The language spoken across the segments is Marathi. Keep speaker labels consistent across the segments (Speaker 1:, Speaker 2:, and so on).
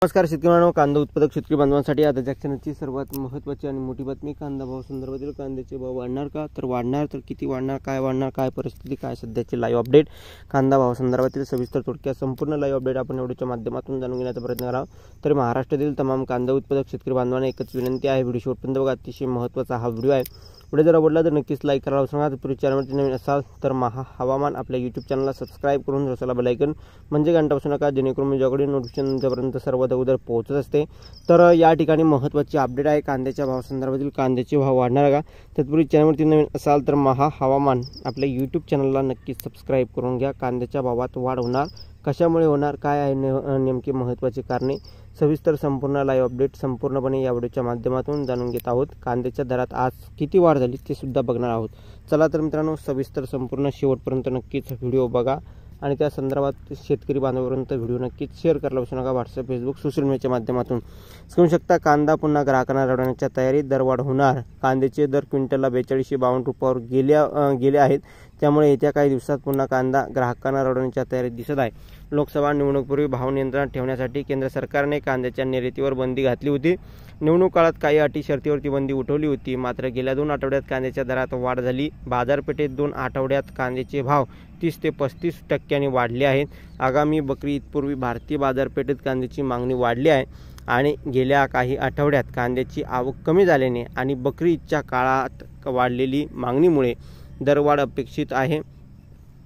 Speaker 1: नमस्कार शेतकरी बांधव, कांदा उत्पादक शेतकरी बांधवांसाठी आजच्या क्षणाची सर्वात महत्त्वाची आणि मोठी बातमी। कांदा भाव संदर्भातील कांद्याचे भाव वाढणार का, तर वाढणार तर किती वाढणार, काय परिस्थिती, काय सध्याची लाईव्ह अपडेट, कांदा भाव संदर्भातील सविस्तर थोडक्यात संपूर्ण लाईव्ह अपडेट आपण व्हिडिओच्या माध्यमातून जाणून घेण्याचा प्रयत्न करावा। तर महाराष्ट्रातील तमाम कांदा उत्पादक शेतकरी बांधवांना एकच विनंती आहे, व्हिडिओ शेवटपर्यंत बघा, अतिशय महत्त्वाचा हा व्हिडिओ आहे। व्हिडिओ जर आवडला तर नक्कीच लाईक करायला विसरू नका। तर चॅनलवरती नवीन असाल तर हवामान आपल्या यूट्यूब चॅनलला सबस्क्राईब करून रसाला बेल आयकॉन म्हणजे घंटा बसू नका, जेणेकरून माझ्याकडे नोटिफिकेशन तुमच्यापर्यंत सर्वात अगोदर पोहोचत असते। तर या ठिकाणी महत्त्वाची अपडेट आहे कांद्याच्या भाव संदर्भातील। कांद्याचे भाव वाढणार का, तत्पूर्वी चॅनलवरती नवीन असाल तर हवामान आपल्या यूट्यूब चॅनलला नक्कीच सबस्क्राईब करून घ्या। कांद्याच्या भावात वाढ होणार, कशामुळे होणार, काय आहे नेमकी महत्त्वाची कारणे, सविस्तर संपूर्ण लाईव्ह अपडेट संपूर्णपणे या व्हिडिओच्या माध्यमातून जाणून घेत आहोत। कांद्याच्या दरात आज किती वाढ झाली ते सुद्धा बघणार आहोत। चला तर मित्रांनो, सविस्तर संपूर्ण शेवटपर्यंत नक्कीच व्हिडिओ बघा आणि त्या संदर्भात शेतकरी बांधवांपर्यंत व्हिडिओ नक्कीच शेअर करायला विसरू नका, व्हॉट्सअप, फेसबुक, सोशल मीडियाच्या माध्यमातून। समजू शकता कांदा पुन्हा ग्राहकांना रडवण्याच्या तयारीत, दरवाढ होणार। कांद्याचे दर क्विंटलला 4252 रुपयावर गेले आहेत, त्यामुळे येत्या काही दिवसात पुन्हा कांदा ग्राहकांना रडवण्याच्या तयारीत दिसत आहे। लोकसभा निवडणुकीपूर्वी भाव नियंत्रणात ठेवण्यासाठी केंद्र सरकारने कांद्याच्या निर्यातीवर बंदी घातली होती। निवडणूक काळात काही अटी शर्तीवरती बंदी उठवली होती, मात्र गेल्या 2 आठवड्यात कांद्याच्या दरात वाढ झाली। बाजारपेठेत 2 आठवड्यात कांद्याचे भाव 30 ते 35% वाढले आहेत। आगामी बकरी ईदपूर्वी भारतीय बाजारपेठेत कांद्याची मागणी वाढली आहे आणि गेल्या काही आठवड्यात कांद्याची आवक कमी झाल्याने आणि बकरी ईदच्या काळात वाढलेली मागणीमुळे दरवाढ अपेक्षित आहे।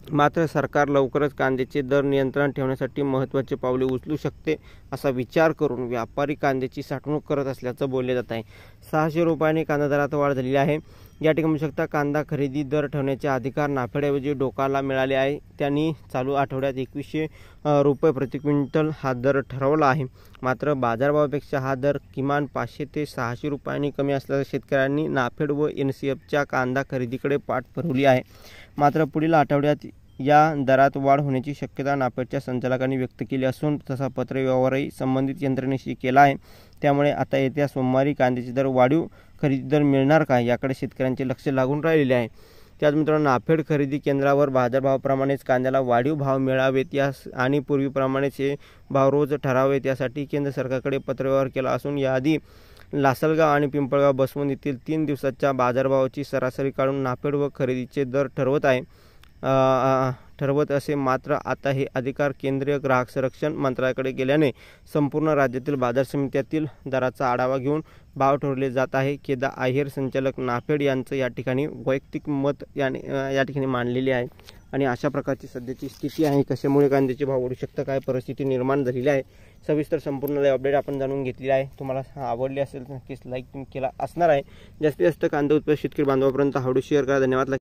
Speaker 1: मात्र सरकार लवकरच कांद्याचे दर नियंत्रणात ठेवण्यासाठी महत्त्वाचे पावले उचलू शकते, असा विचार करून व्यापारी कांद्याची साठवणूक करत असल्याचं बोलले जात आहे। 600 रुपयांनी कांदा दरात वाढ झालेली आहे। या ठिकाणी बघू शकता कांदा खरेदी दर ठेवण्याचे अधिकार नाफेडऐवजी डोकाला मिळाले आहे। त्यांनी चालू आठवड्यात 2100 रुपये प्रति क्विंटल हा दर ठरवला आहे। मात्र बाजारभावापेक्षा हा दर किमान 500 ते 600 रुपयांनी कमी असल्यास शेतकऱ्यांनी नाफेड व NCFच्या कांदा खरेदीकडे पाठ फिरवली आहे। मात्र पुढील आठवड्यात या दरात वाढ होण्याची शक्यता नाफेडच्या संचालकांनी व्यक्त केली असून तसा पत्रव्यवहारही संबंधित यंत्रणेशी केला आहे। त्यामुळे आता येत्या सोमवारी कांद्याचे दर वाढीव खरेदी दर मिळणार का, याकडे शेतकऱ्यांचे लक्ष लागून राहिलेले आहे। त्याच मित्रांनो, नाफेड खरेदी केंद्रावर बाजारभावाप्रमाणेच कांद्याला वाढीव भाव मिळावेत आणि पूर्वीप्रमाणेच हे भाव रोज ठरावेत यासाठी केंद्र सरकारकडे पत्रव्यवहार केला असून याआधी लासलगाव आणि पिंपळगाव बसवंत येथील 3 दिवसाच्या बाजारभावाची सरासरी काढून नाफेड व खरेदीचे दर ठरवत असे। मात्र आता हे अधिकार केंद्रीय ग्राहक संरक्षण मंत्रालयाकडे गेल्याने संपूर्ण राज्यातील बाजार समित्यातील दराचा आढावा घेऊन भाव ठरवले जात आहे। केदार आहेर संचालक नाफेड यांचं या ठिकाणी वैयक्तिक मत या ठिकाणी मांडलेले आहे आणि अशा प्रकारची सध्याची स्थिती आहे। कशामुळे कांद्याचे भाव वाढू शकतात, काय परिस्थिती निर्माण झालेली आहे, सविस्तर संपूर्ण लाईव्ह अपडेट आपण जाणून घेतलेली आहे। तुम्हाला आवडली असेल तर नक्कीच लाईक केला असणार आहे। जास्तीत जास्त कांदा उत्पादक शेतकरी बांधवांपर्यंत हा व्हिडिओ शेअर करा। धन्यवाद।